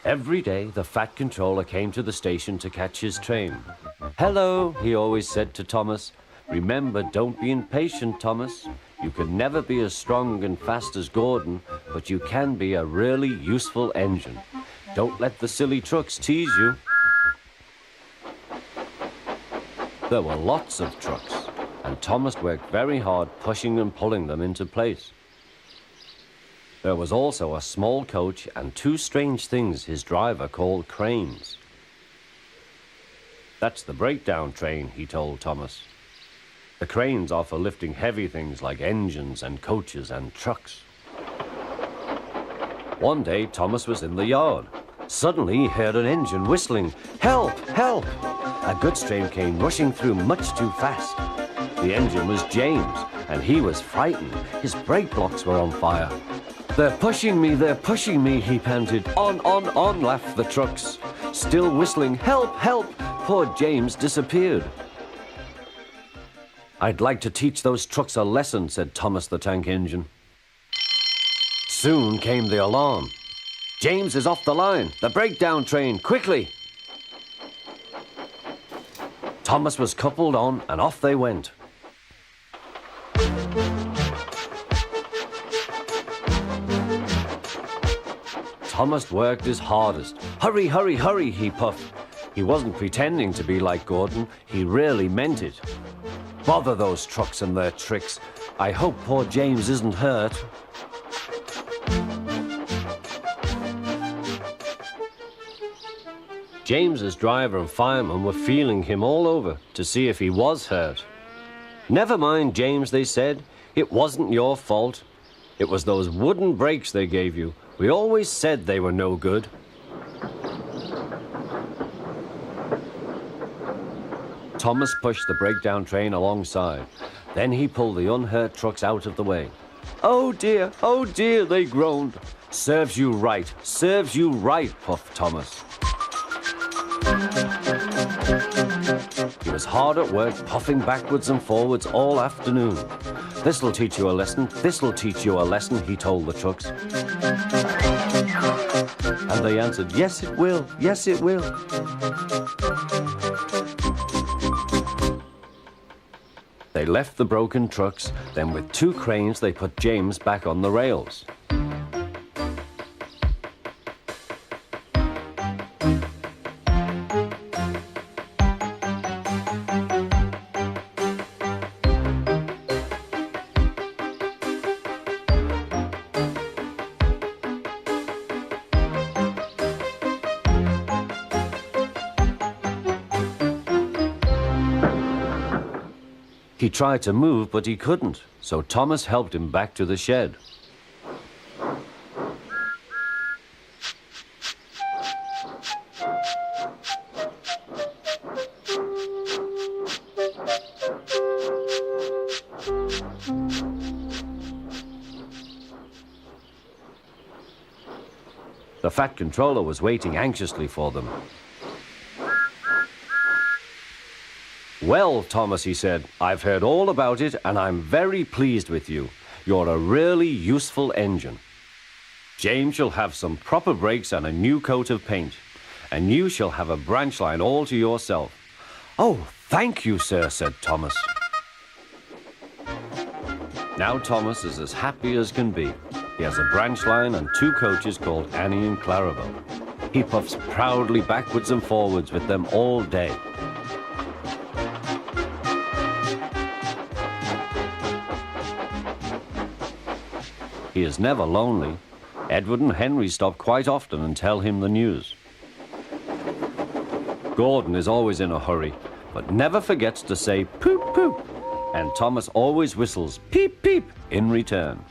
Every day, the Fat Controller came to the station to catch his train. "Hello," he always said to Thomas. "Remember, don't be impatient, Thomas. You can never be as strong and fast as Gordon, but you can be a really useful engine. Don't let the silly trucks tease you." There were lots of trucks, and Thomas worked very hard pushing and pulling them into place. There was also a small coach and two strange things his driver called cranes. "That's the breakdown train," he told Thomas. "The cranes are for lifting heavy things like engines and coaches and trucks." One day, Thomas was in the yard. Suddenly, he heard an engine whistling. "Help! Help!" A goods train came rushing through much too fast. The engine was James, and he was frightened. His brake blocks were on fire. They're pushing me," he panted. On, laughed the trucks. Still whistling, "Help! Help!" Poor James disappeared. "I'd like to teach those trucks a lesson," said Thomas the Tank Engine. Soon came the alarm. "James is off the line! The breakdown train! Quickly!" Thomas was coupled on, and off they went. Thomas worked his hardest. "Hurry, hurry, hurry," he puffed. He wasn't pretending to be like Gordon. He really meant it. "Bother those trucks and their tricks. I hope poor James isn't hurt." James's driver and fireman were feeling him all over to see if he was hurt. "Never mind, James," they said. "It wasn't your fault. It was those wooden brakes they gave you. We always said they were no good." Thomas pushed the breakdown train alongside. Then he pulled the unhurt trucks out of the way. Oh dear, they groaned. Serves you right, puffed Thomas. He was hard at work, puffing backwards and forwards all afternoon. This'll teach you a lesson, he told the trucks. And they answered, yes it will. They left the broken trucks, then with two cranes they put James back on the rails. He tried to move, but he couldn't, so Thomas helped him back to the shed. The Fat Controller was waiting anxiously for them. "Well, Thomas," he said, "I've heard all about it and I'm very pleased with you. You're a really useful engine. James shall have some proper brakes and a new coat of paint, and you shall have a branch line all to yourself." "Oh, thank you, sir," said Thomas. Now Thomas is as happy as can be. He has a branch line and two coaches called Annie and Clarabelle. He puffs proudly backwards and forwards with them all day. He is never lonely. Edward and Henry stop quite often and tell him the news. Gordon is always in a hurry, but never forgets to say poop poop, and Thomas always whistles peep peep in return.